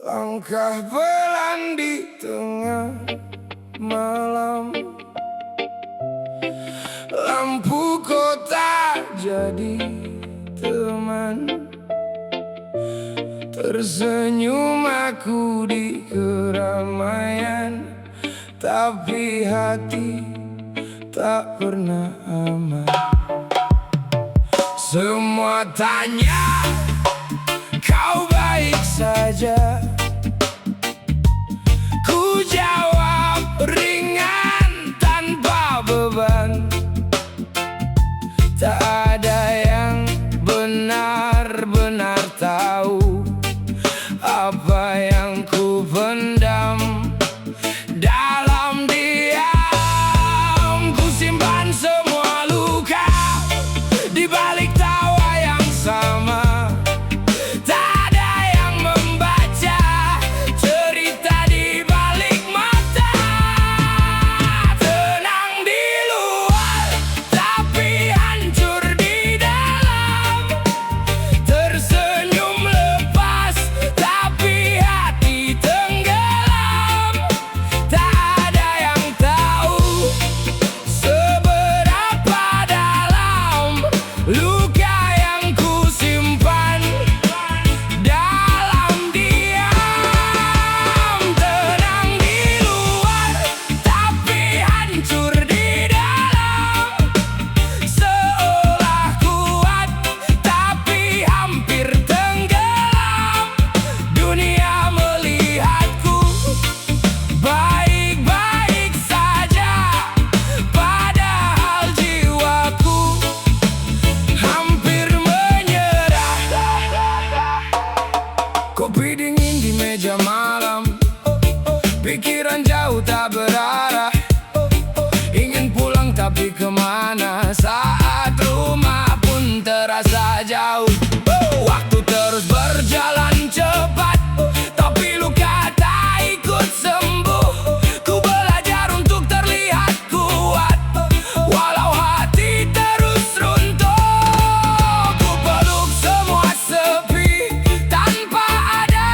Langkah pelan di tengah malam, lampu kota jadi teman. Tersenyum aku di keramaian, tapi hati tak pernah aman. Semua tanya, kau baik saja? Ku jawab ringan tanpa beban. Tak ada yang benar-benar tahu apa yang ku pendam dalam diam. Ku simpan semua luka di balik tawa yang sama. Tak ada yang membaca cerita di balik mata. Tenang di luar, tapi hancur di dalam. Tersenyum lepas, tapi hati tenggelam. Tak ada yang tahu seberapa dalam luka yang ku simpan dalam diam. Tenang di luar, tapi hancur di dalam. Seolah kuat, tapi hampir tenggelam. Dunia melihatku baik-baik saja, padahal jiwaku hampir menyerah. Kopi dingin di meja malam, pikiran jauh tak berarah. Ingin pulang tapi kemana, saat rumah pun terasa jauh. Waktu terus berjalan cepat, tapi luka tak ikut sembuh. Ku belajar untuk terlihat kuat, walau hati terus runtuh. Ku peluk semua sepi, tanpa ada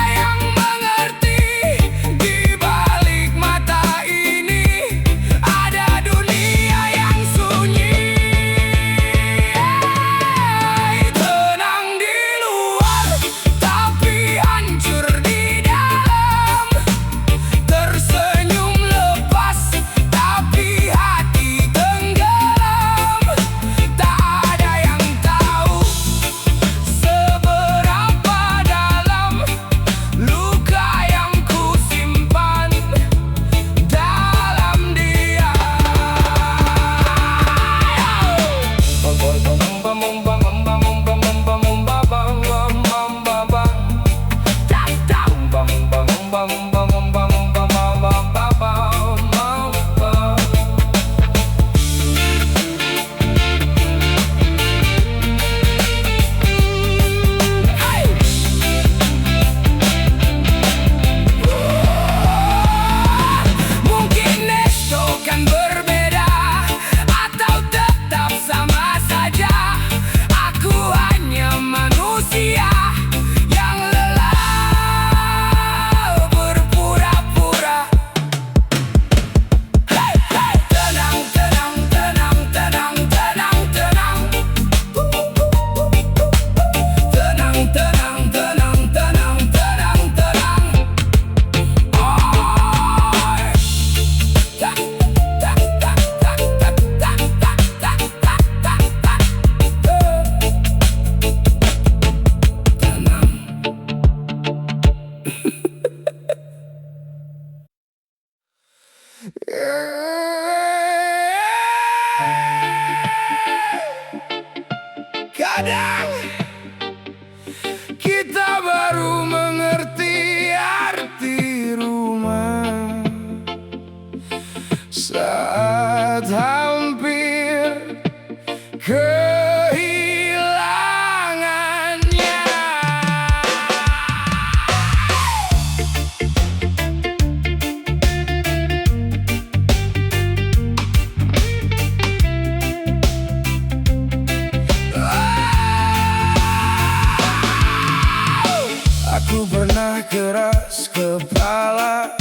Aku pernah keras kepala,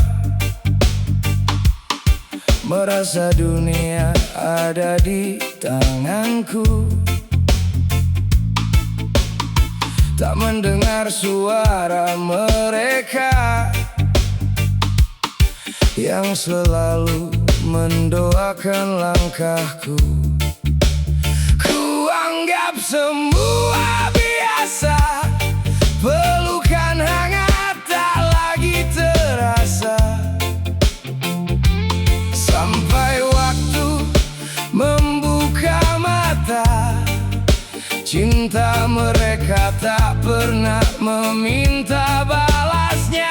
merasa dunia ada di tanganku, tak mendengar suara mereka yang selalu mendoakan langkahku. Ku anggap semua biasa, pelukan hangat tak lagi terasa, sampai waktu membuka mata. Cinta mereka tak pernah meminta balasnya.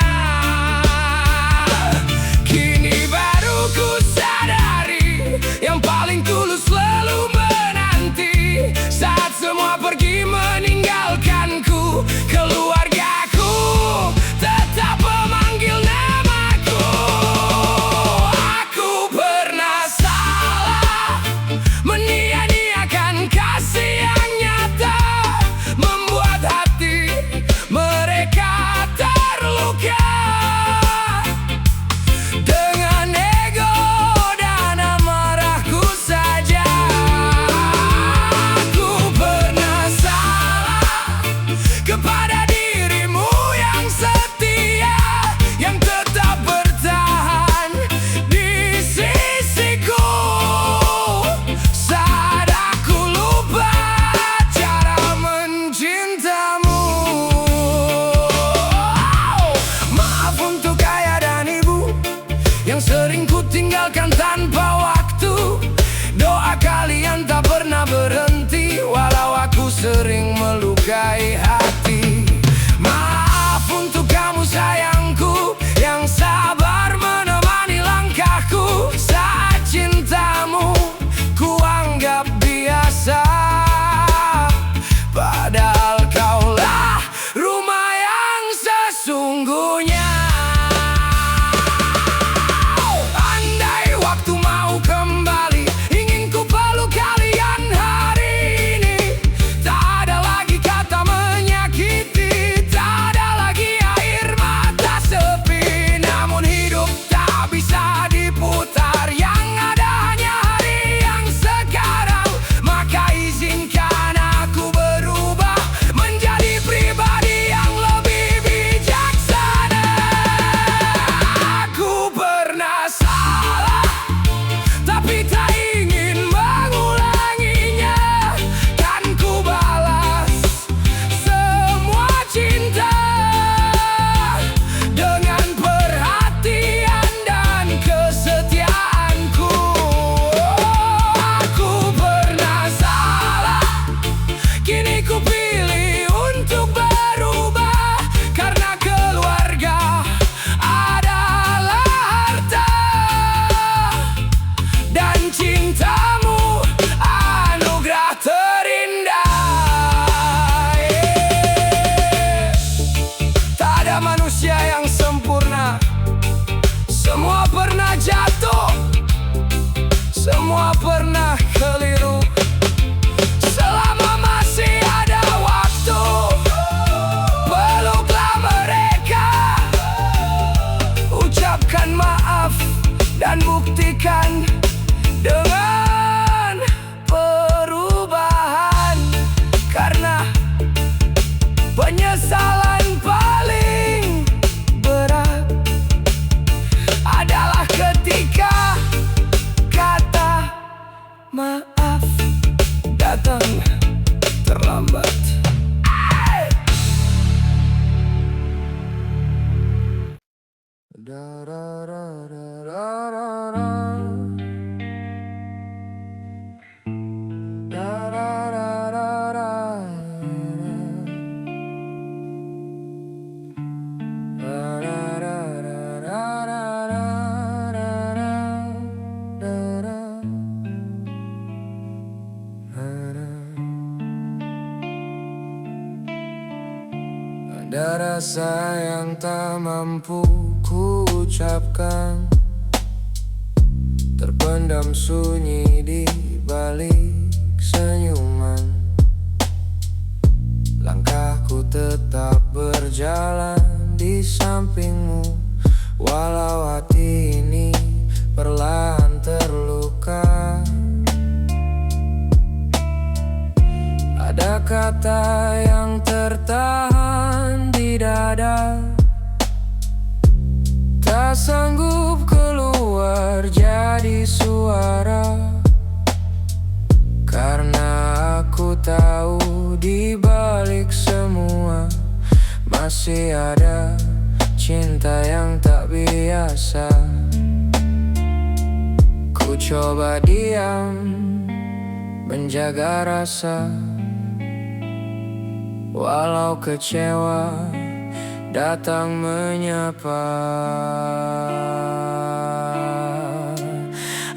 Kini baru ku sadari, yang paling tulus selalu menanti. Saat semua pergi meninggalkanku, keluargaku tetap memanggil namaku. Aku pernah salah, menyia-nyiakan kasih yang nyata, membuat hati mereka terluka. Dengan ego dan amarahku saja, aku pernah salah kepada dirimu yang setia, yang tetap bertahan di sisiku. Saat aku lupa cara mencintamu. Maaf untuk ayah dan ibu yang sering ku tinggalkan tanpa waktu. Doa kalian tak pernah berhenti, walau aku sering melukai hati. Maaf untuk kamu sayangku, yang sabar menemani langkahku. Saat cintamu ku anggap biasa, padahal kaulah rumah yang sesungguhnya. Andai waktu mau kembali, ingin ku peluk kalian hari ini. Tak ada lagi kata menyakiti, tak ada lagi air mata sepi. Namun hidup tak bisa diputar, yang ada hanya hari yang sekarang. Maka izinkan aku berubah menjadi pribadi yang lebih bijaksana. Aku pernah salah, tapi tak ingin mengulanginya. Kan ku balas semua cinta dengan perhatian dan kesetiaanku. Aku pernah salah, kini ku pilih untuk berubah. Karena keluarga adalah harta, dan cintamu anugerah terindah. Tak ada manusia yang sempurna, semua pernah jatuh, semua pernah keliru. Selama masih ada waktu, peluklah mereka, ucapkan maaf dan buktikan dengan perubahan. Karena penyesalan paling berat adalah ketika kata maaf datang terlambat. Ada rasa yang tak mampu ku ucapkan, terpendam sunyi di balik senyuman. Langkahku tetap berjalan di sampingmu, walau hati ini perlahan terluka. Ada kata yang tertahan di dada, tak sanggup keluar jadi suara. Karena aku tahu di balik semua masih ada cinta yang tak biasa. Ku coba diam, menjaga rasa, walau kecewa datang menyapa.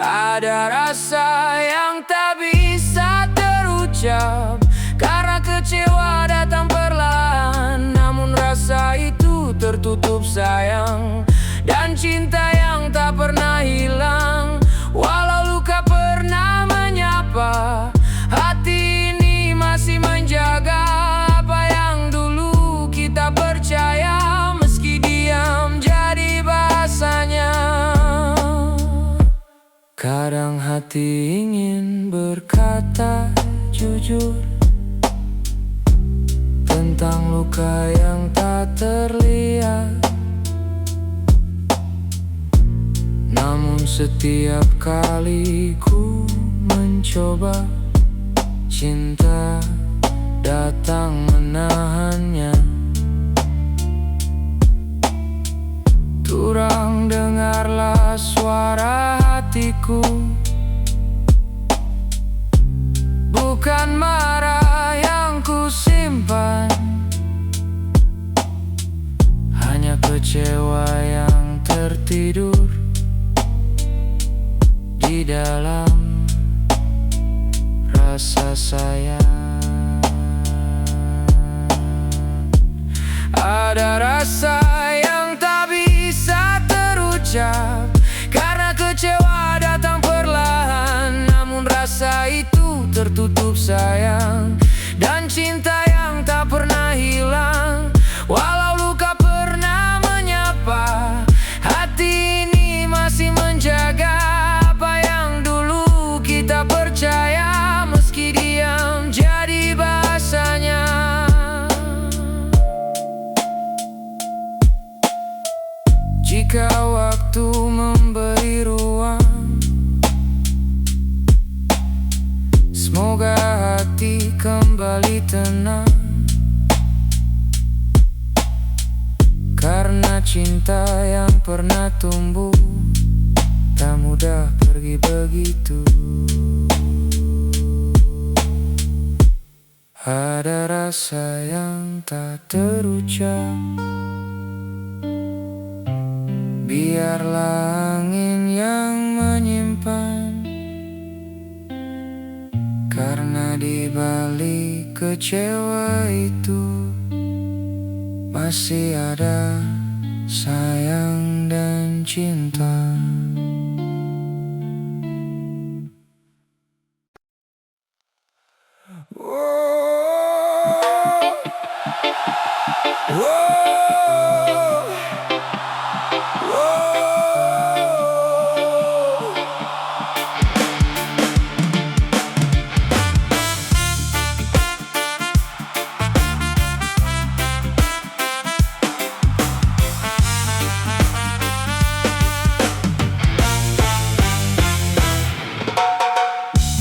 Ada rasa yang tak bisa terucap, karena kecewa datang perlahan. Namun rasa itu tertutup sayang, dan cinta yang tak pernah hilang. Walau luka pernah menyapa, hati ini masih menjaga apa yang dulu kita percaya. Meski diam jadi bahasanya. Kadang hati ingin berkata jujur tentang luka yang tak terlihat, namun setiap kali ku mencoba, cinta datang menahannya. Turang dengarlah suara hatiku, bukan marah yang ku simpan, hanya kecewa yang tertidur di dalam rasa sayang. Ada rasa yang tak bisa terucap, karena kecewa datang perlahan. Namun rasa itu tertutup sayang, dan cinta yang tak pernah hilang. Walau luka pernah menyapa, hati ini masih menjaga apa yang dulu kita percaya. Meski diam jadi bahasanya. Jika waktu memberi ruang, semoga hati kembali tenang. Karena cinta yang pernah tumbuh tak mudah pergi begitu. Ada rasa yang tak terucap, biarlah angin yang menyimpan. Karena di balik kecewa itu masih ada sayang dan cinta.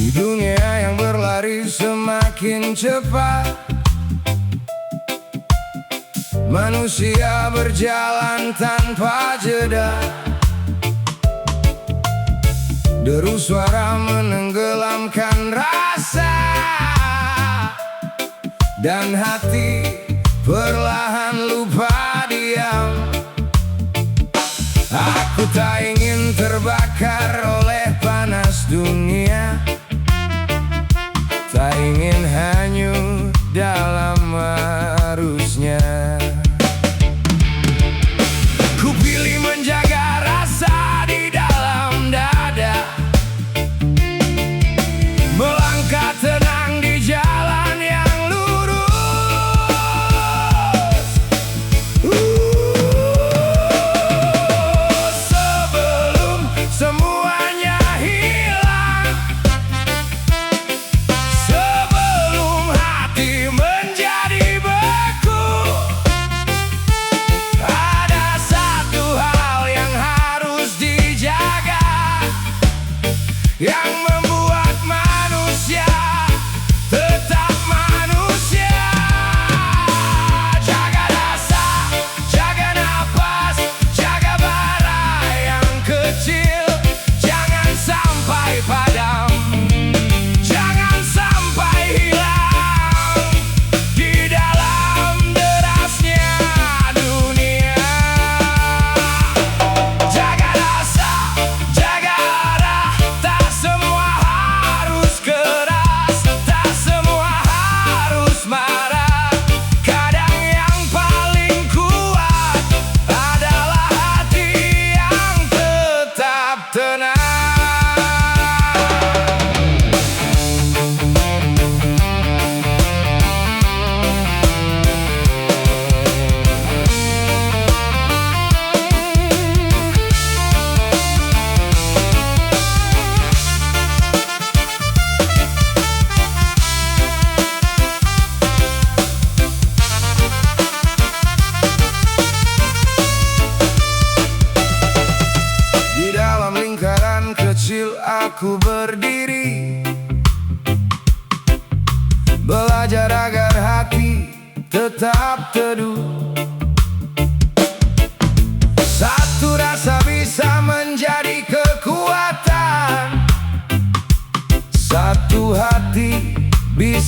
Di dunia yang berlari semakin cepat, manusia berjalan tanpa jeda. Deru suara menenggelamkan rasa, dan hati perlahan lupa diam. Aku tak ingin terbakar oleh panas dunia, tak ingin hanyut dalam arusnya. Ku pilih menjaga rasa di dalam dada, melangkah tenang di jalan yang lurus.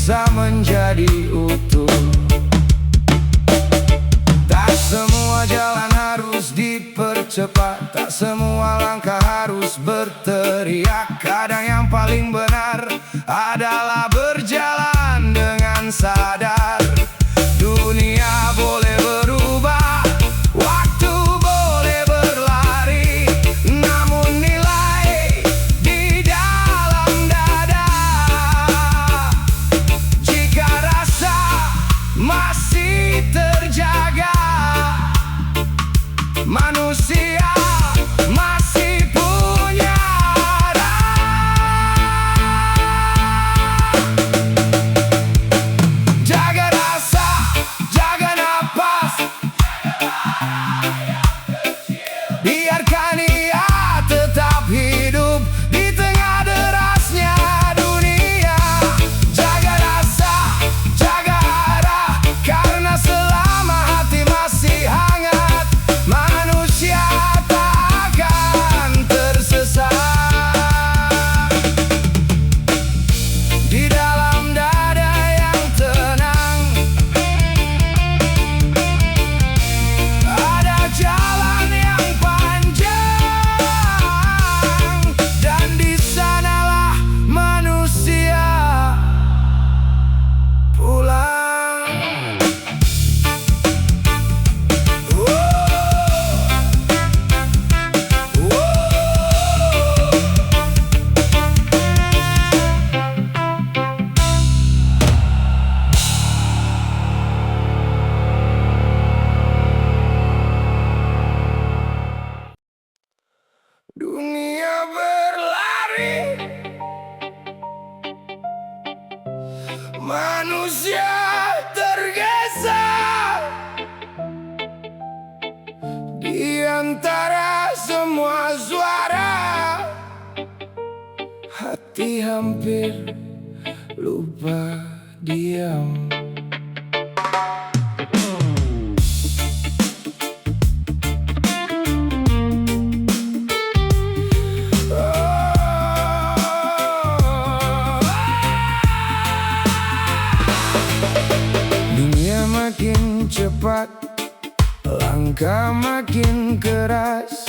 bisa menjadi utuh. Tak semua jalan harus dipercepat, tak semua langkah harus berteriak. Kadang yang paling benar adalah berjalan dengan sadar. Dunia boleh berubah, waktu boleh berlari, namun nilai di dalam dada. Jika rasa masih terjaga, manusia masih punya arah. Jaga rasa, jaga napas, biarkan ia tetap hidup di tengah derasnya dunia. Jaga rasa, jaga arah, karena selama hati masih hangat, manusia tak akan tersesat. Di dalam dada yang tenang ada jalan yang panjang, dan di sanalah manusia pulang. Dunia berlari, manusia tergesa di antara semua suara. Hati hampir lupa diam. Dunia makin cepat, langkah makin keras,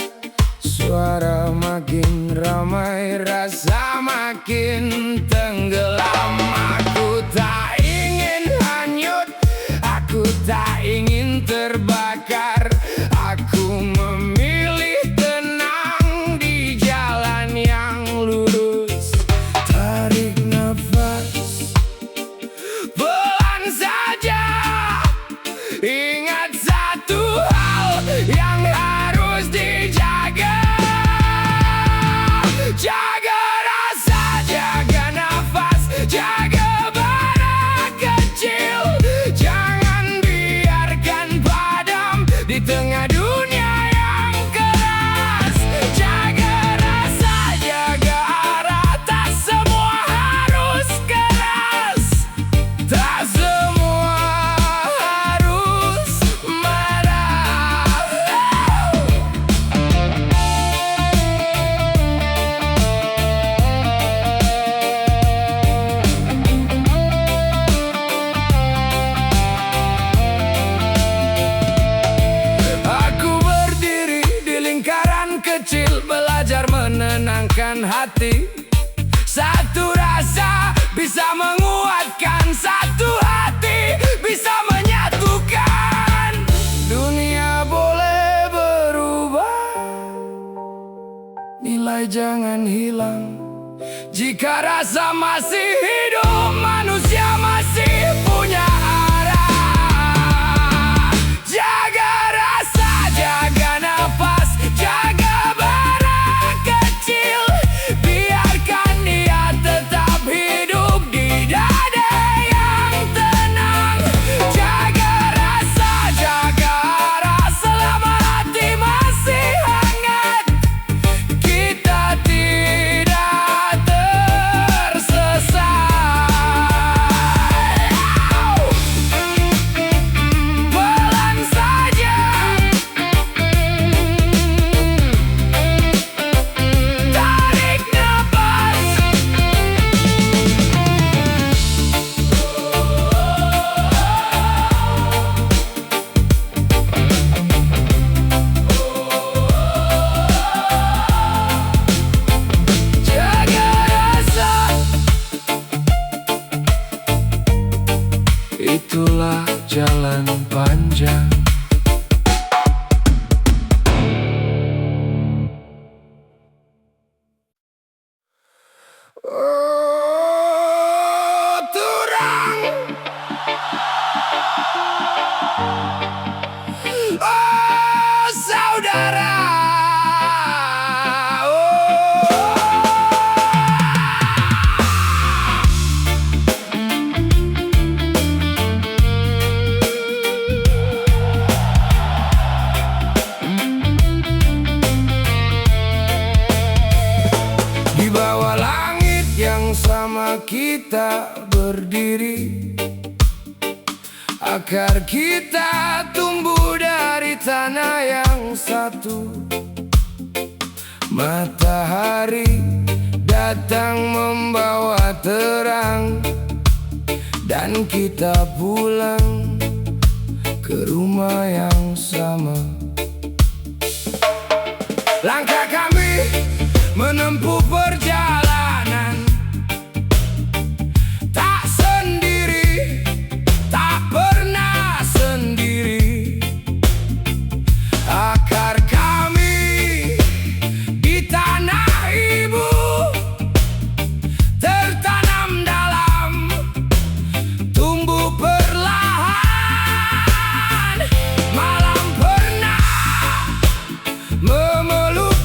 suara makin ramai, rasa makin tenggelam. Aku tak ingin hanyut, aku tak ingin terbakar. Aku memilih tenang di jalan yang lurus. Tarik nafas, pelan saja. Ingat satu hal yang harus dijaga. Jaga rasa, jaga nafas, jaga bara kecil. Jangan biarkan padam di tengah dunia yang keras. Jaga rasa, jaga arah, tak semua harus keras, tak semua harus marah. Aku berdiri di lingkaran kecil, belajar menenangkan hati. Satu rasa bisa menguatkan, satu hati bisa menyatukan. Dunia boleh berubah, nilai jangan hilang. Jika rasa masih hidup, manusia masih punya arah. Jaga rasa, jaga napas, jaga bara kecil. Biarkan dia tetap hidup di dada yang tenang. Jaga rasa, jaga arah, selama hati masih hangat, kita tidak tersesat. saudara. Di bawah langit yang sama kita berdiri, akar kita tumbuh dari tanah yang satu. Matahari datang membawa terang, dan kita pulang ke rumah yang sama. Langkah kami menempuh perjalanan, tak sendiri, tak pernah sendiri. Akar kami di tanah ibu, tertanam dalam, tumbuh perlahan. Malam pernah memeluk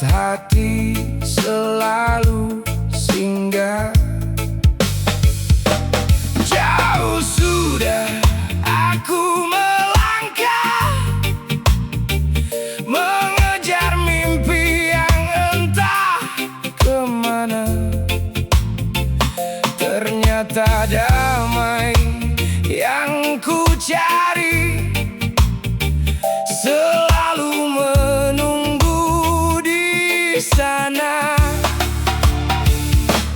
hati selalu singgah. Jauh sudah aku melangkah, mengejar mimpi yang entah kemana. Ternyata damai yang ku cari selalu menunggu di sana.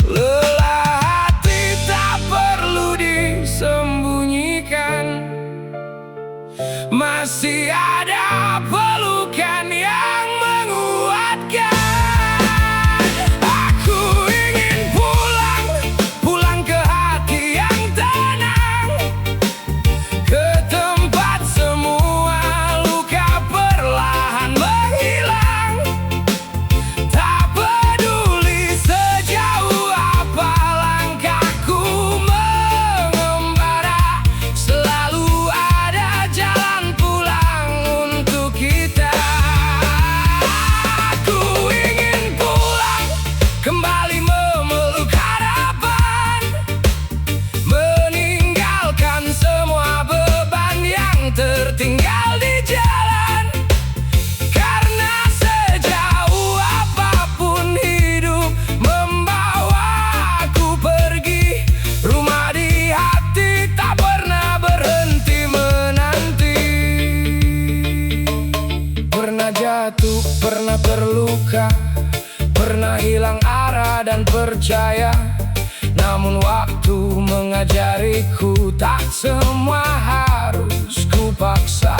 Lelah hati tak perlu disembunyikan, masih ada pelukan yang menguatkan. Aku ingin pulang, pulang ke hati yang tenang, ke tempat semua luka perlahan menghilang. Tak peduli sejauh apa langkahku mengembara, selalu ada jalan pulang untuk kita. Aku ingin pulang, kembali memeluk harapan, meninggalkan semua beban yang tertinggal di jalan. Karena sejauh apapun hidup membawaku pergi, rumah di hati tak pernah berhenti menanti. Pernah jatuh, pernah terluka, pernah hilang arah dan percaya. Namun waktu mengajariku tak semua harus ku paksa.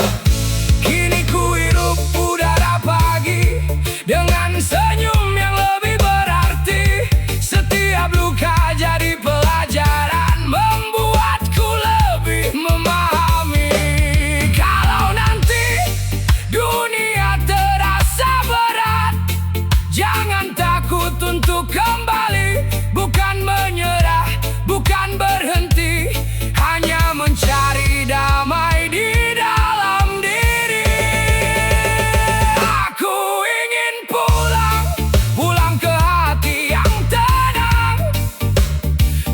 Kini ku hirup udara pagi dengan senyum yang lebih berarti. Setiap luka jadi pelajaran, membuatku lebih memahami. Kalau nanti dunia terasa berat, jangan takut untuk kembali. Bukan menyerah, bukan berhenti, hanya mencari damai di dalam diri. Aku ingin pulang, pulang ke hati yang tenang,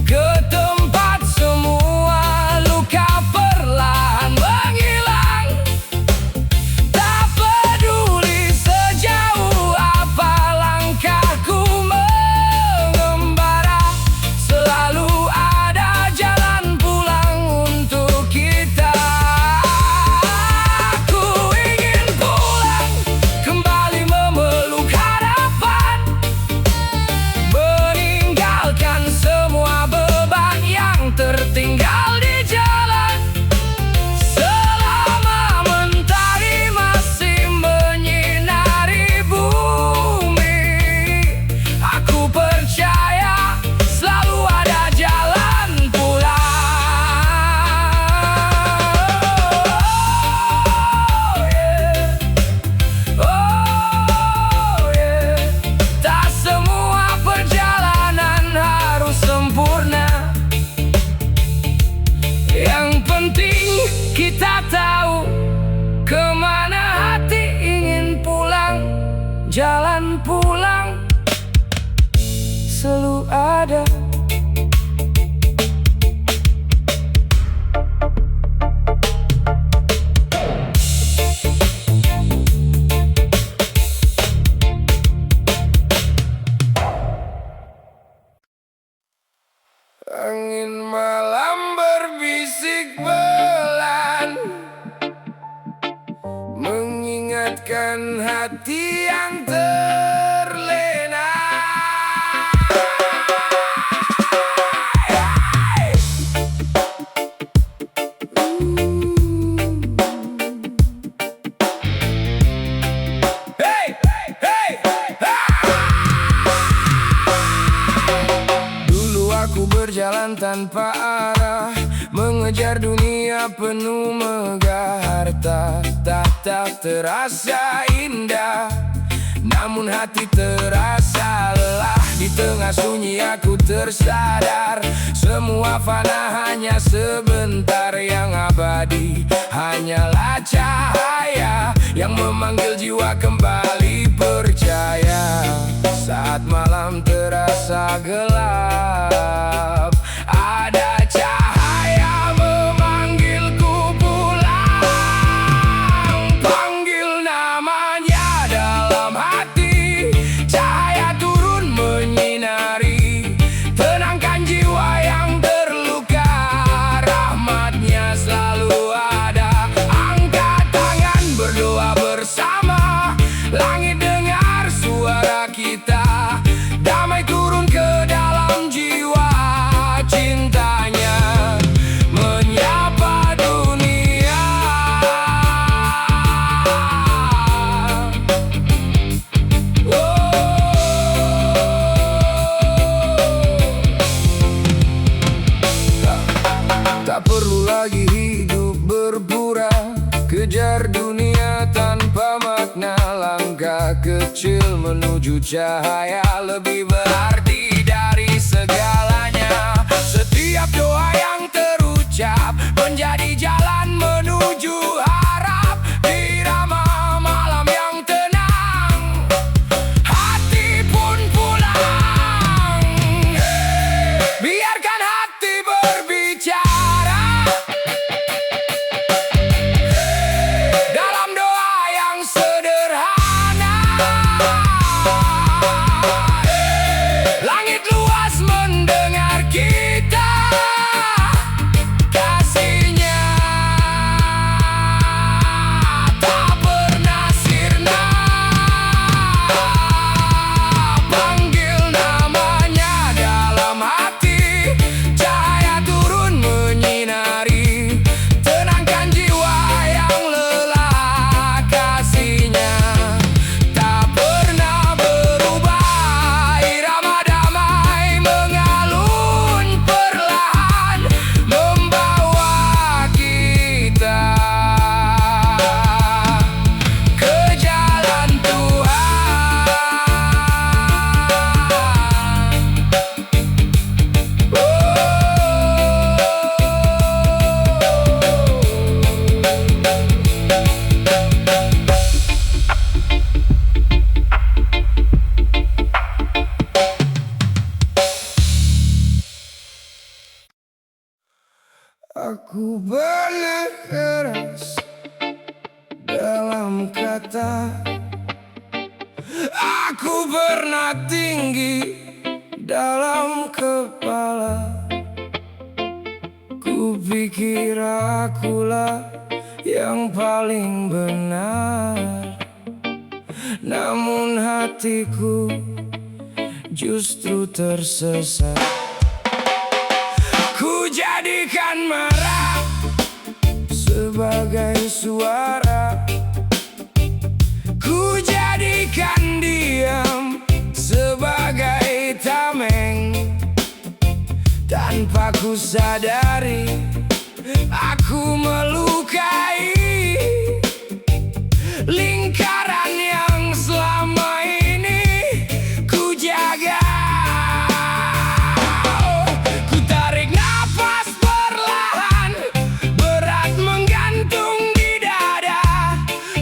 ke tempat semua luka perlahan menghilang. Tak peduli sejauh apa langkahku mengembara, selalu ada jalan pulang untuk kita. Aku ingin pulang, kembali memeluk harapan, meninggalkan semua beban yang tertinggal di jalan. Selama mentari masih menyinari bumi, aku percaya selalu ada jalan pulang. Oh yeah. Tak semua perjalanan harus sempurna. Yang penting kita tahu kemana hati ingin pulang. Jalan pulang selalu ada. Angin malam berbisik pelan, mengingatkan hati yang terlena. Hey, hey, hey, dulu aku berjalan tanpa arah, mengejar dunia penuh megah harta. Tak terasa indah, namun hati terasa lelah. Di tengah sunyi aku tersadar, semua fana hanya sebentar. Yang abadi hanyalah cahaya yang memanggil jiwa kembali percaya. Saat malam terasa gelap, ada cahaya memanggilku pulang. Panggil namanya dalam hati, cahaya turun menyinari, tenangkan jiwa yang terluka. Rahmatnya selalu ada. Angkat tangan, berdoa bersama, langit dengar suara kita. Damai turun ke dalam jiwa, cintanya menyapa dunia. Tak perlu lagi hidup berpura, kejar dunia tanpa makna. Langkah kecil menuju cahaya lebih berarti dari segalanya. Setiap doa yang terucap menjadi jalan menuju harap. Di irama malam yang tenang, hati pun pulang. Biarkan hati berbicara dalam doa yang sederhana. Langit luas mendengar kita, kasihnya tak pernah sirna. Panggil namanya dalam hati, cahaya turun menyinari, tenangkan jiwa yang lelah. Kasihnya tak pernah berubah, irama damai mengalun perlahan, membawa kita ke jalan Tuhan. Aku pernah keras dalam kata, aku pernah tinggi dalam kepala. Ku pikir akulah yang paling benar, namun hatiku justru tersesat. Ku jadikan marah sebagai suara, ku jadikan diam sebagai tameng. Tanpa ku sadari, aku melukai lingkaran yang selama ini ku jaga. Ku tarik nafas perlahan, berat menggantung di dada.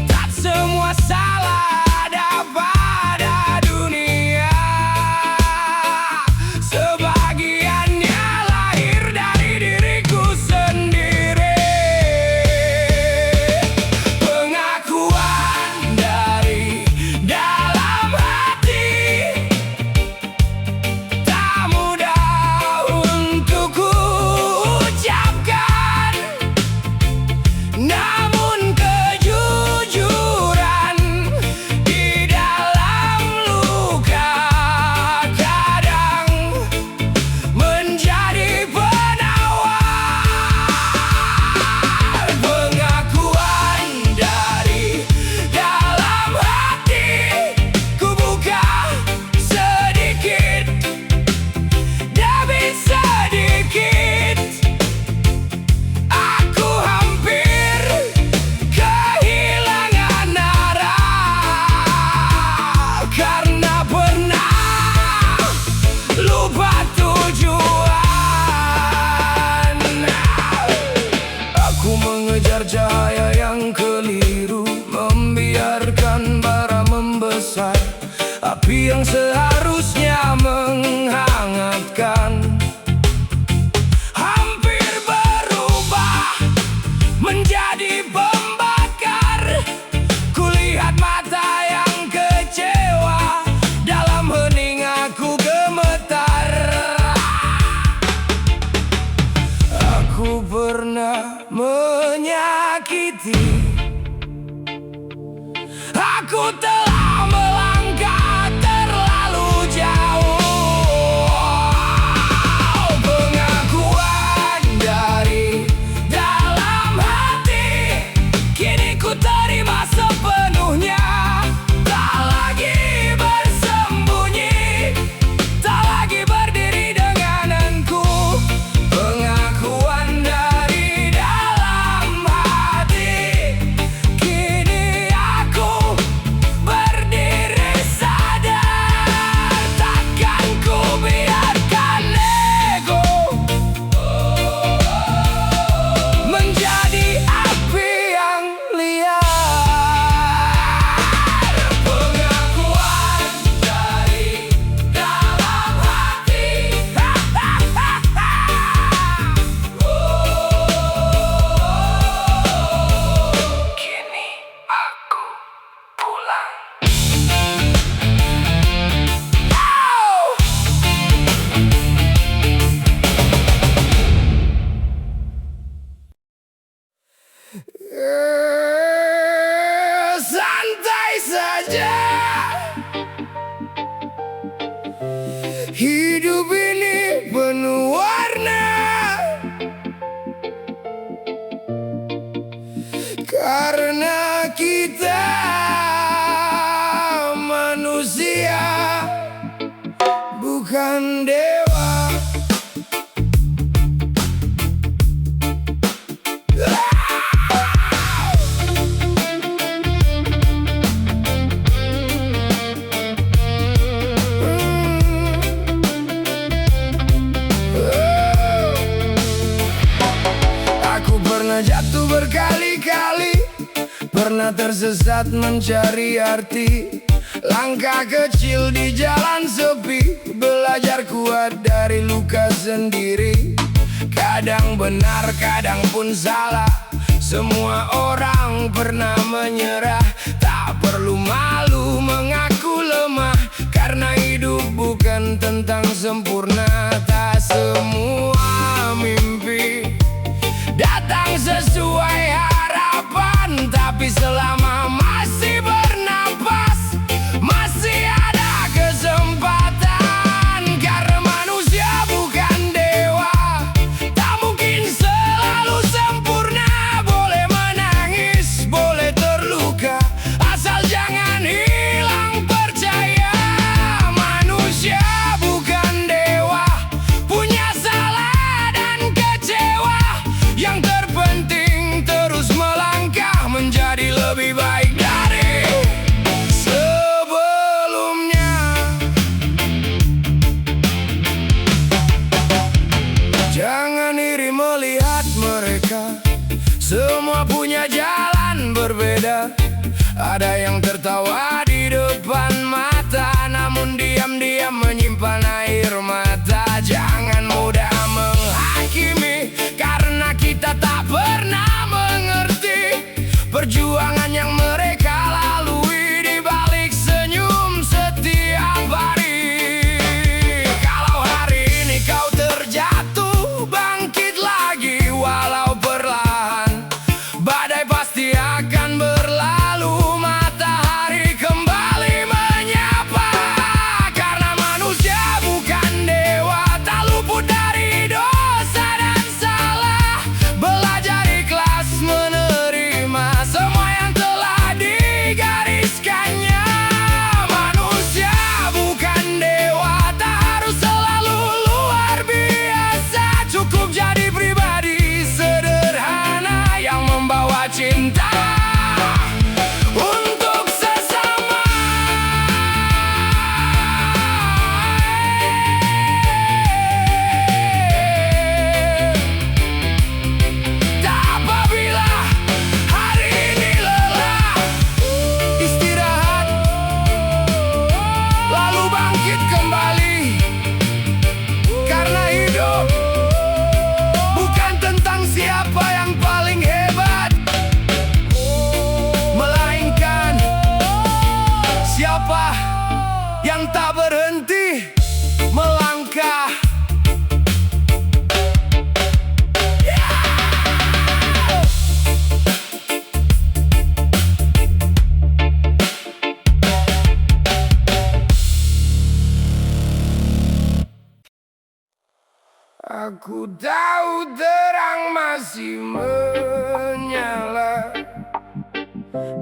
Tak semua salah ada pada dunia, sebagiannya lahir dari diriku sendiri. Pengakuan yang seharusnya menghangatkan hampir berubah menjadi pembakar. Kulihat mata yang kecewa, dalam hening aku gemetar. Aku pernah menyakiti, aku telah melangkah terlalu jauh. Pengakuan dari dalam hati, kini ku terima sepenuhnya. Tak lagi bersembunyi, tak lagi berdiri dengan engku. Pengakuan dari dalam hati, kini aku berdiri sadar. Takkan ku biarkan ego menjadi api yang liar. Pengakuan dari dalam hati, kini aku pulang. Santai saja, hidup ini penuh warna. Karena kita manusia, bukan dewa. Aku pernah jatuh berkali-kali, pernah tersesat mencari arti. Langkah kecil di jalan sepi, belajar kuat dari luka sendiri. Kadang benar, kadang pun salah, semua orang pernah menyerah. Tak perlu malu mengaku lemah, karena hidup bukan tentang sempurna. Tak semua mimpi datang sesuai harapan, tapi selama masih bernapas, masih ada kesempatan. Karena manusia bukan dewa, tak mungkin selalu sempurna. Boleh menangis, boleh terluka, asal jangan hilang percaya. Manusia bukan dewa, punya salah dan kecewa. Yang terpenting terus melangkah menjadi lebih baik dari sebelumnya. Jangan iri melihat mereka, semua punya jalan berbeda. Ada yang tertawa di depan mata, namun diam-diam menyimpan air mata. Jangan mudah menghakimi, karena kita tak pernah mengerti perjuangan yang mereka lalui di balik senyum setiap hari. Kalau hari ini kau terjatuh, bangkit lagi walau perlahan. Badai pasti akan berlalu, matahari kembali Aku tahu terang masih menyala,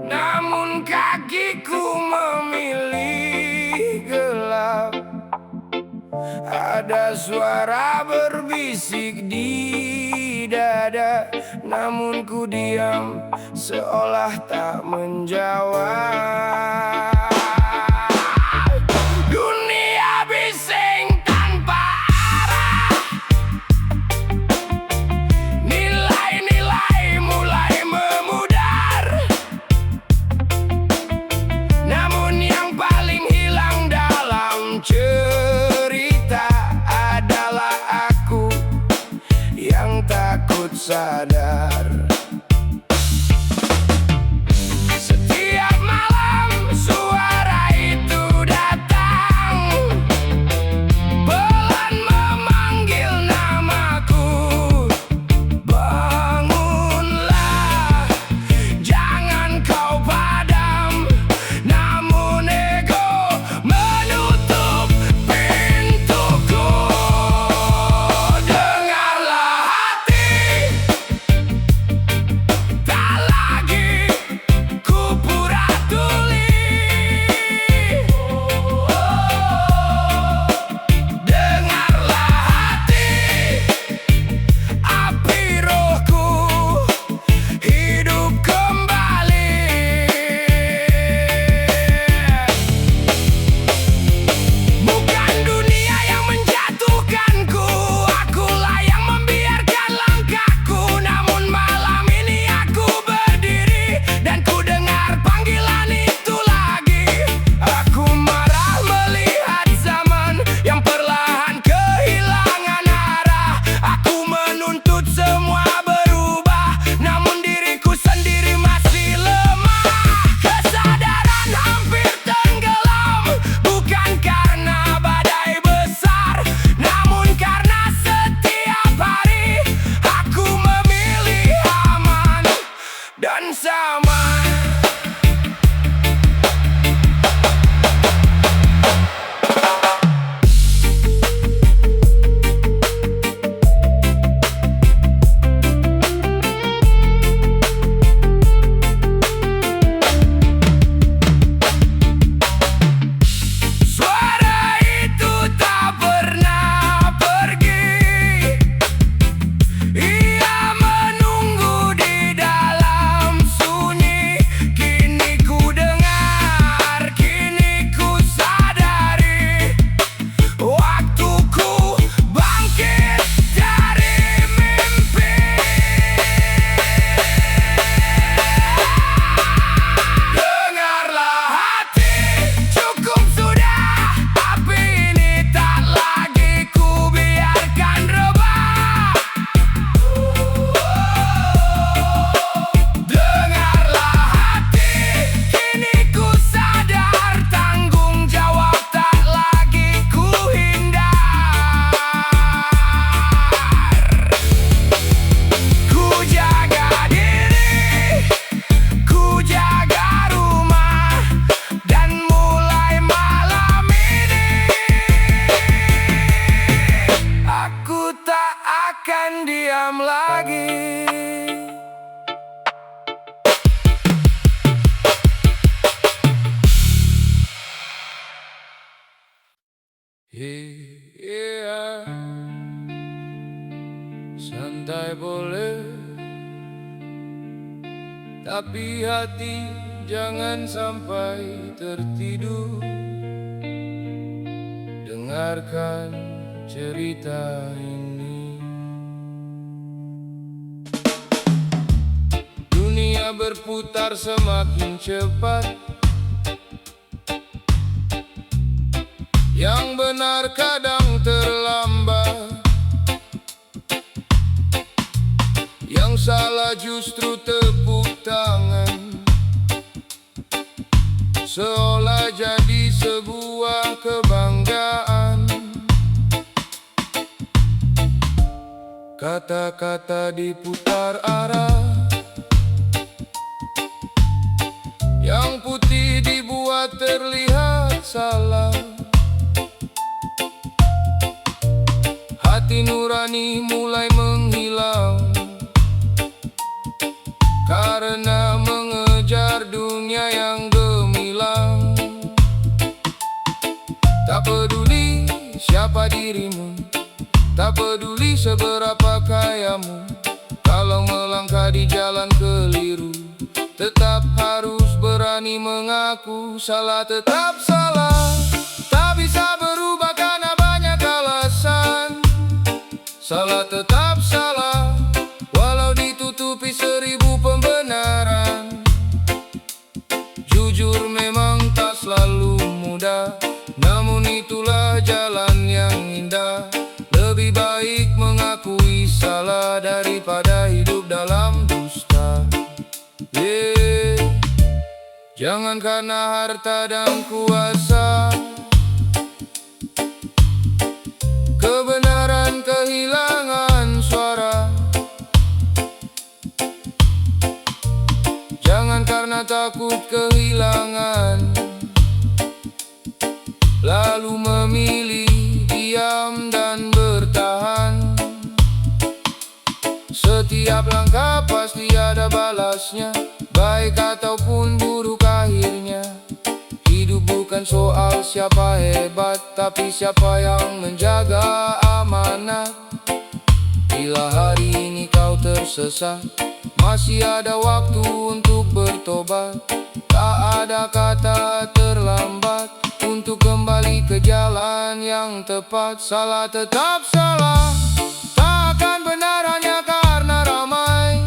namun kakiku memilih gelap. Ada suara berbisik di dada, namun ku diam seolah tak menjawab. Dunia bising tanpa arah, nilai-nilai mulai memudar, namun yang paling hilang dalam cerita adalah aku yang takut sadar. Setiap malam suara itu datang, pelan memanggil namaku. Bangunlah, jangan kau padam, namun ego menutup pintuku. Dengarlah hati, tak lagi ku pura tuli. Dengarlah hati, api rohku hidup kembali. Bukan dunia yang menjatuhkanku, akulah yang membiarkan langkahku. Namun malam ini aku berdiri dan ku dengar panggilan itu lagi. Aku marah melihat zaman yang perlahan kehilangan arah. Aku menuntut semua berubah, namun diriku sendiri masih lemah. Kesadaran hampir tenggelam, bukan karena badai besar, namun karena setiap hari aku memilih aman dan sama. Suara itu tak pernah pergi, ia menunggu di dalam sunyi. Kini ku dengar, kini ku sadari, waktuku bangkit dari mimpi. Dengarlah hati, cukup sudah, api ini tak lagi ku biarkan rebah. Dengarlah hati, kini ku sadar, tanggung jawab tak lagi ku hindar. Ku jaga diri, ku jaga rumah, dan mulai malam ini aku tak akan diam lagi. Iya, santai boleh, tapi hati jangan sampai tertidur. Dengarkan cerita ini. Dunia berputar semakin cepat, yang benar kadang terlambat, yang salah justru tepuk tangan, seolah jadi sebuah kebanggaan. Kata-kata diputar arah, yang putih dibuat terlihat salah. hati nurani mulai menghilang karena mengejar dunia yang gemilang. Tak peduli siapa dirimu, tak peduli seberapa kayamu, kalau melangkah di jalan keliru, tetap harus berani mengaku salah tetap salah. Tak bisa berubah karena banyak alasan. Salah tetap salah, walau ditutupi 1000 pembenaran. Jujur memang tak selalu mudah, namun itulah jalan yang indah. Lebih baik mengakui salah daripada hidup dalam dusta. Jangan karena harta dan kuasa kebenaran kehilangan suara. Jangan karena takut kehilangan lalu memilih diam dan bertahan. Setiap langkah pasti ada balasnya, baik ataupun buruk akhirnya. Hidup bukan soal siapa hebat, tapi siapa yang menjaga amanat. Bila hari ini kau tersesat, masih ada waktu untuk bertobat. Tak ada kata terlambat untuk kembali ke jalan yang tepat. Salah tetap salah, tak akan benar hanya karena ramai.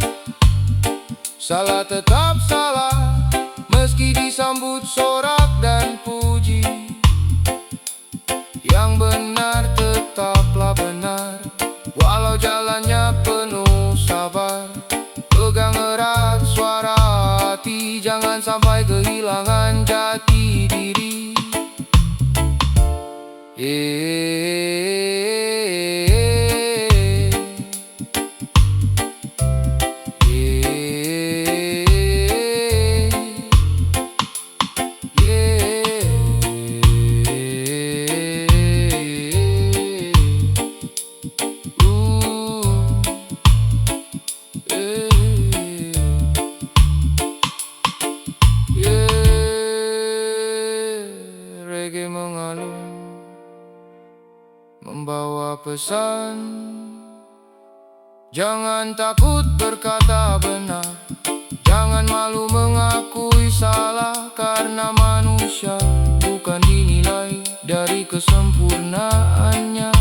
Salah tetap salah, meski disambut sorak dan puji. Yang benar tetaplah benar, walau jalannya penuh sabar. Pegang erat suara hati, jangan sampai kehilangan jati diri. Reggae mengalun, membawa pesan. Jangan takut berkata benar, jangan malu mengakui salah. Karena manusia bukan dinilai dari kesempurnaannya,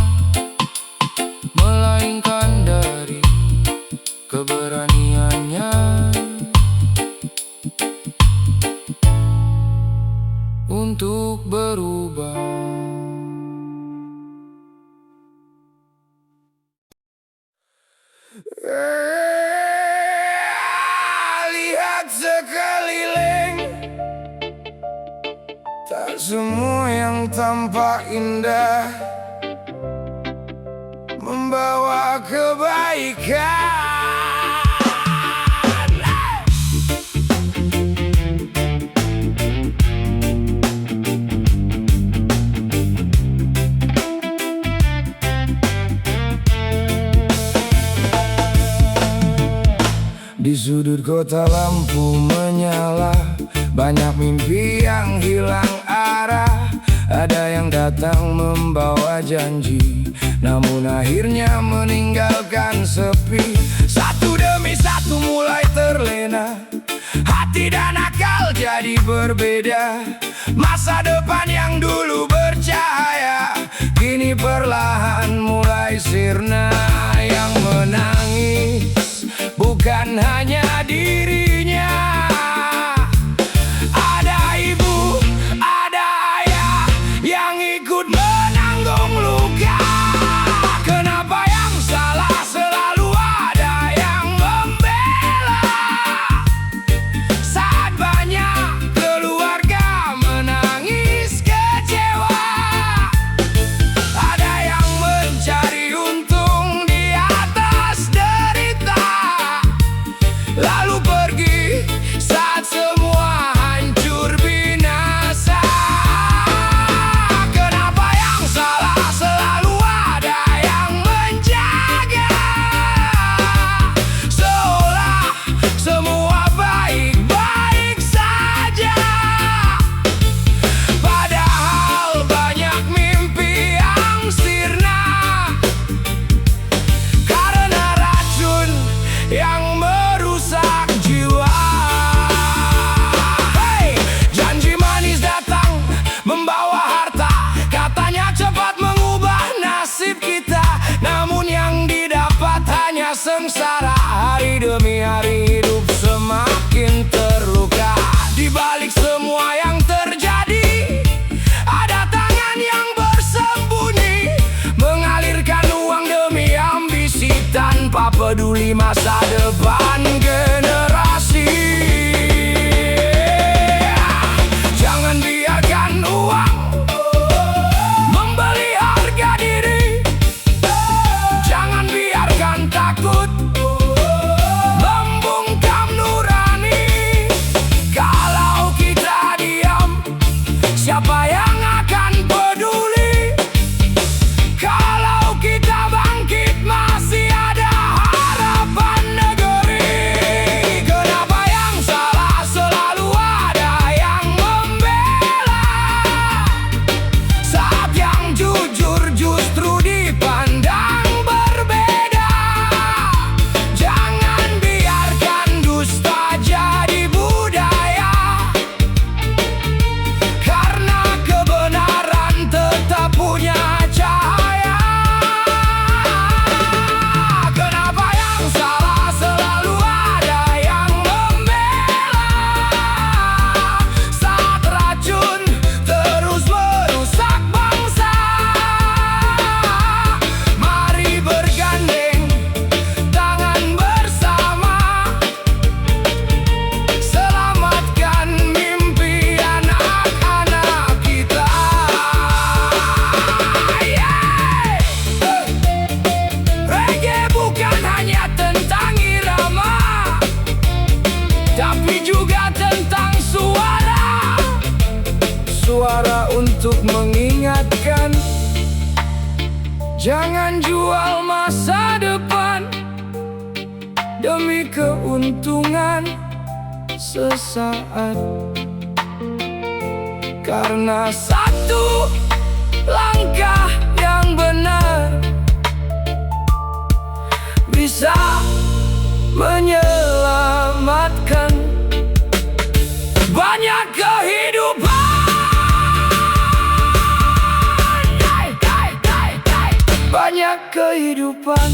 melainkan dari keberaniannya untuk berubah. Lihat sekeliling, tak semua yang tampak indah membawa kebaikan. Di sudut kota lampu menyala, banyak mimpi yang hilang arah. Ada yang datang membawa janji, namun akhirnya meninggalkan sepi. Satu demi satu mulai terlena, hati dan akal jadi berbeda. Masa depan yang dulu bercahaya, kini perlahan mulai sirna. Yang menangis bukan hanya dirinya, ada ibu, ada ayah yang ikut menanggung luka. Kenapa yang salah selalu ada yang membela? Saat banyak keluarga menangis kecewa, ada yang mencari untung di atas derita. yang merusak jiwa. Hey, janji manis datang membawa harta, katanya cepat mengubah nasib kita. Namun yang didapat hanya sengsara, hari demi hari hidup semakin terluka. Di balik semua yang terjadi, ada tangan yang bersembunyi, mengalirkan uang demi ambisi, tanpa peduli masa depan generasi. Jangan biarkan uang membeli harga diri. Jangan biarkan takut membungkam nurani. Kalau kita diam, siapa yang akan peduli? Kalau kita bangkit, masih ada harapan negeri. Kenapa yang salah selalu ada yang membela, saat yang jujur justru dipandang berbeda? Jangan biarkan dusta jadi budaya, karena kebenaran tetap punya cahaya. Kenapa yang salah selalu ada yang membela, saat racun terus merusak bangsa? Mari bergandeng tangan bersama, selamatkan mimpi anak-anak kita. Reggae bukan hanya tentang irama, tapi juga tentang suara. Suara untuk mengingatkan, jangan jual masa depan demi keuntungan sesaat. Karena satu langkah yang benar bisa menyelamatkan banyak kehidupan. Banyak kehidupan.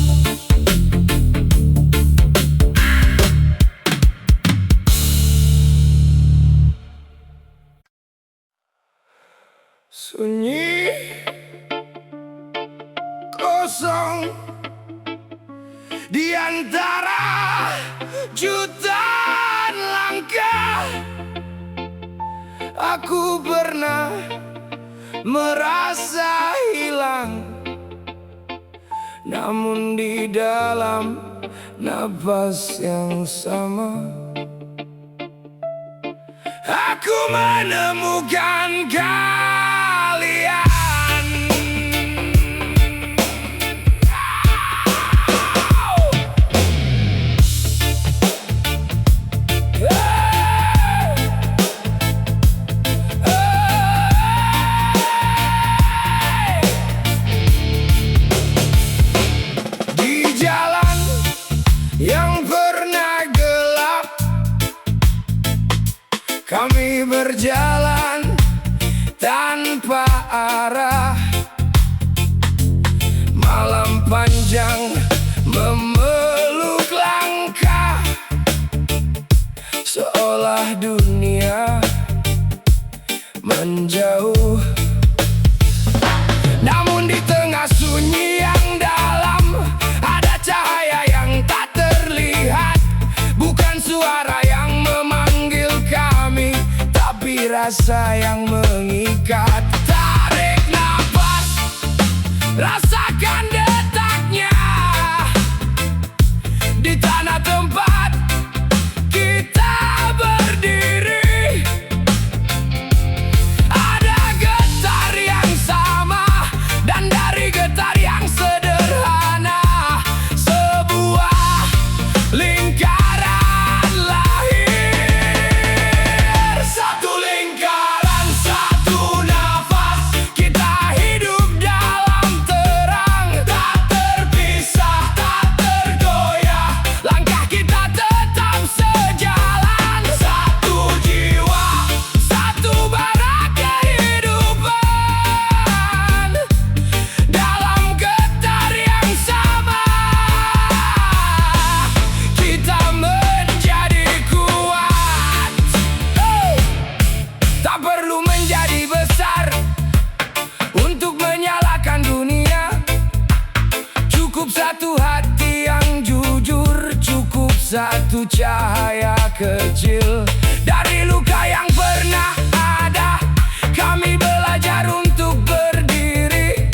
Sunyi, kosong, di antara jutaan langkah, aku pernah merasa hilang. Namun di dalam napas yang sama, aku menemukan kalian. Di jalan yang pernah gelap, kami berjalan tanpa arah. Malam panjang memeluk langkah, seolah dunia menjauh. Namun di tengah sunyi yang dalam, ada cahaya yang tak terlihat. Bukan suara yang memanggil kami, tapi rasa yang mengikat. Tarik nafas, rasakan detaknya di tanah tempat kita berdiri. Ada getar yang sama, dan dari getar yang sederhana, sebuah lingkaran lahir. Satu lingkaran, satu nafas, kita hidup dalam terang, tak terpisah, tak tergoyah. Langkah kita satu cahaya kecil dari luka yang pernah ada. Kami belajar untuk berdiri,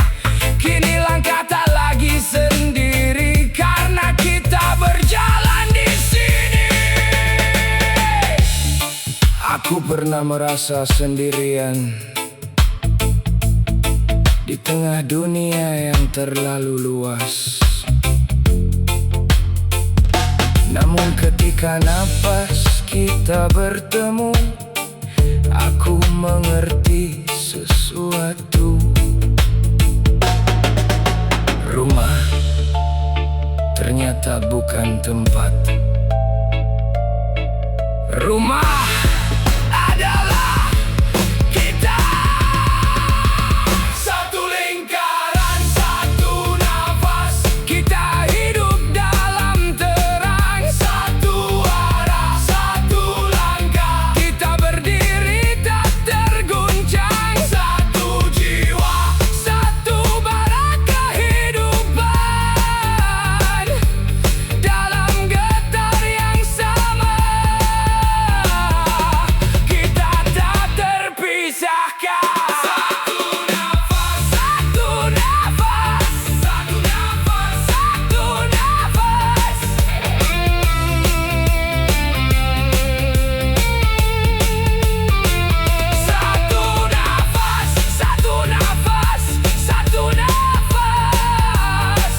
kini langkah tak lagi sendiri karena kita berjalan di sini. Aku pernah merasa sendirian di tengah dunia yang terlalu luas. Namun ketika napas kita bertemu, aku mengerti sesuatu. Rumah ternyata bukan tempat. Rumah adalah kita. Satu lingkaran, satu nafas. Kita hidup dalam terang. Satu arah, satu langkah. Kita berdiri tak terguncang. Satu jiwa, satu bara kehidupan. Dalam getar yang sama, kita tak terpisahkan. Satu nafas, satu nafas, satu nafas, satu nafas. Satu nafas, satu nafas, satu nafas.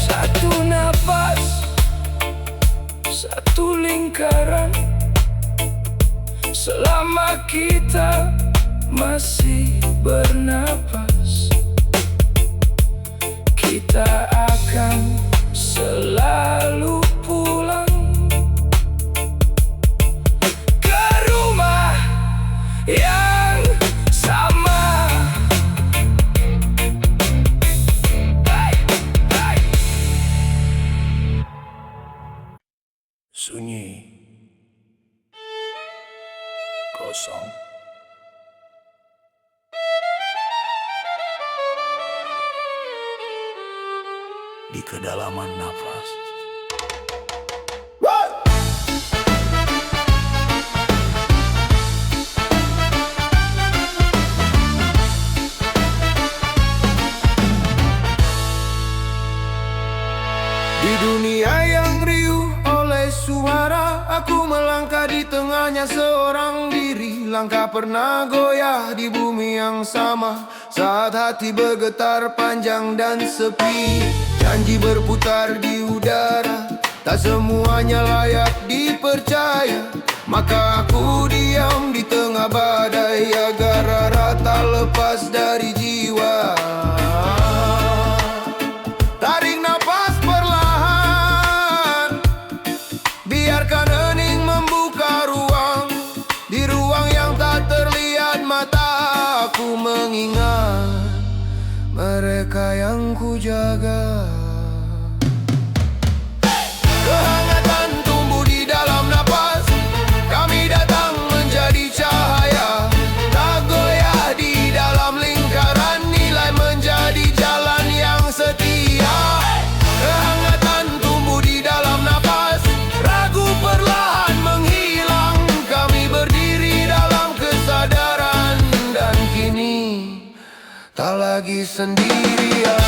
Satu nafas, satu lingkaran. Selama kita masih bernapas, kita akan selalu pulang ke rumah yang sama. Hey, hey. Sunyi, kosong. Di kedalaman nafas. Di dunia yang riuh oleh suara, aku melangkah di tengahnya seorang diri. Langkah pernah goyah di bumi yang sama, saat hati bergetar panjang dan sepi. Janji berputar di udara, tak semuanya layak dipercaya. Maka aku diam di tengah badai, agar rara tak lepas dari jiwa. Tarik napas perlahan, biarkan hening membuka ruang. Di ruang yang tak terlihat mata, aku mengingat mereka yang ku jaga. Kehangatan tumbuh di dalam napas, kami datang menjadi cahaya. Tak goyah di dalam lingkaran, nilai menjadi jalan yang setia. Kehangatan tumbuh di dalam napas, ragu perlahan menghilang. Kami berdiri dalam kesadaran, dan kini tak lagi sendirian.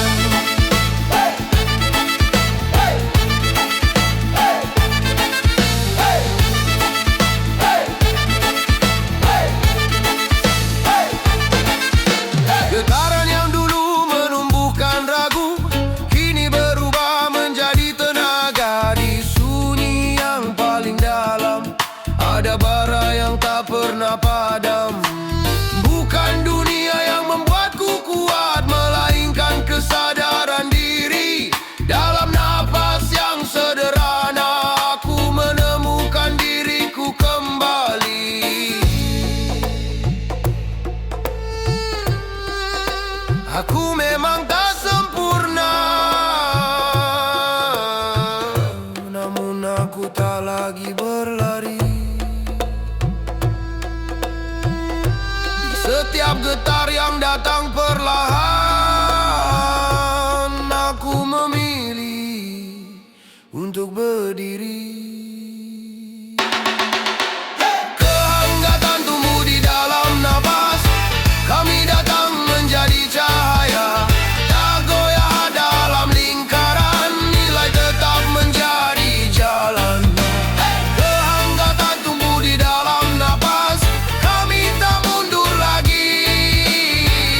Getaran yang dulu menumbuhkan ragu, kini berubah menjadi tenaga. Di sunyi yang paling dalam, ada bara yang tak pernah padam. Bukan dunia yang membuatku kuat, melainkan kesadaran diri. Dalam napas yang sederhana, aku menemukan diriku kembali. Aku memang tak sempurna, namun aku tak lagi berlari. Di setiap getar yang datang perlahan, aku memilih untuk berdiri. Kehangatan tumbuh di dalam napas, kami datang menjadi cahaya. Tak goyah dalam lingkaran, nilai tetap menjadi jalan. Kehangatan tumbuh di dalam napas, kami tak mundur lagi.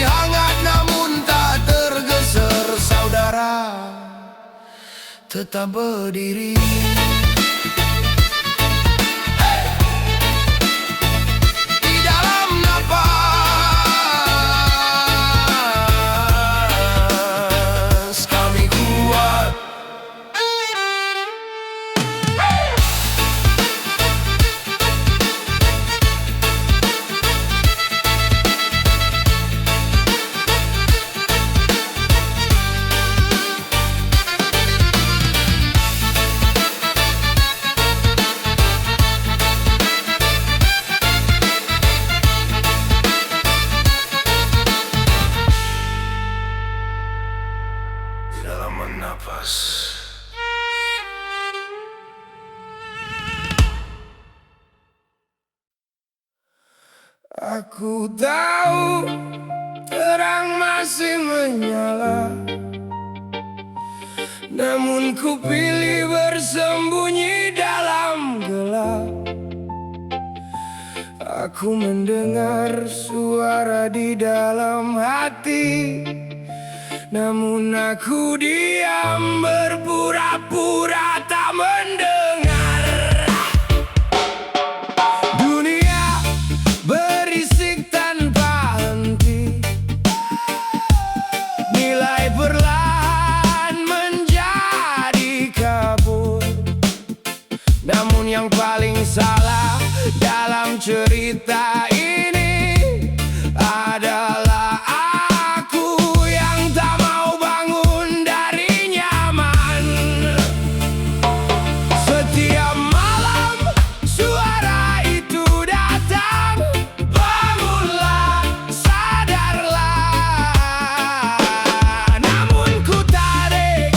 Hangat namun tak tergeser, saudara tetap berdiri. Di dalam napas kami kuat. Dalam menapas. Aku tahu terang masih menyala, namun ku pilih bersembunyi dalam gelap. Aku mendengar suara di dalam hati, namun aku diam berpura-pura tak mendengar. Dunia berisik tanpa henti, nilai perlahan menjadi kabur. Namun yang paling salah dalam cerita ini adalah aku yang tak mau bangun dari nyaman. Setiap malam suara itu datang, bangunlah, sadarlah. Namun ku tarik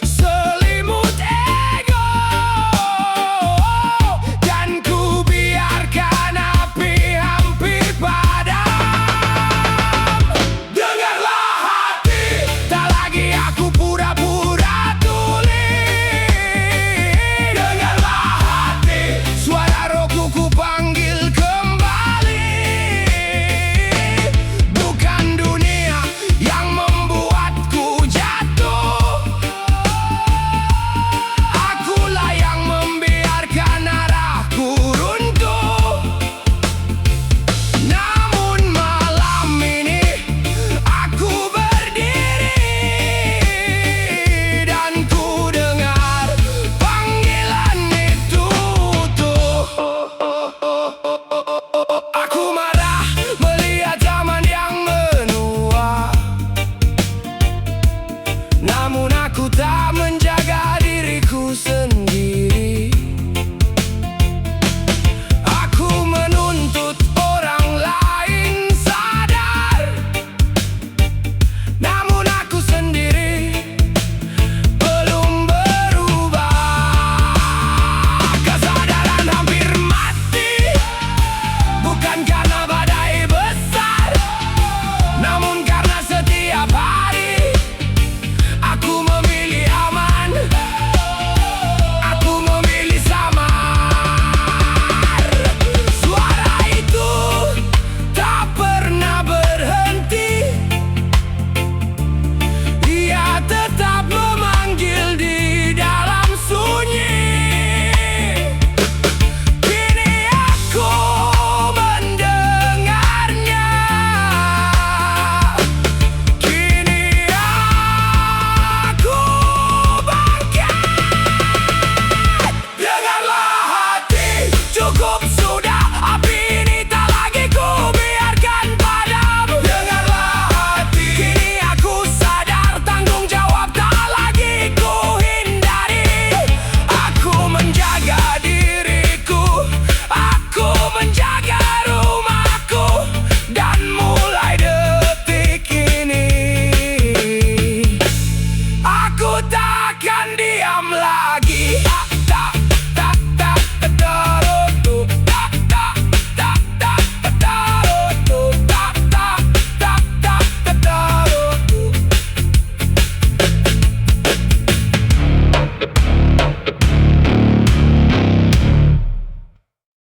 selimut ego, dan ku biarkan api hampir padam. Dengarlah hati, tak lagi aku pura-pura tuli. Dengarlah hati, suara rohku ku panggil kembali. Bukan dunia yang membuatku jatuh, akulah yang membiarkan arahku runtuh. Namun malam ini aku berdiri, dan ku dengar panggilan itu tuh. Aku marah melihat zaman yang menua, namun aku tak menjadi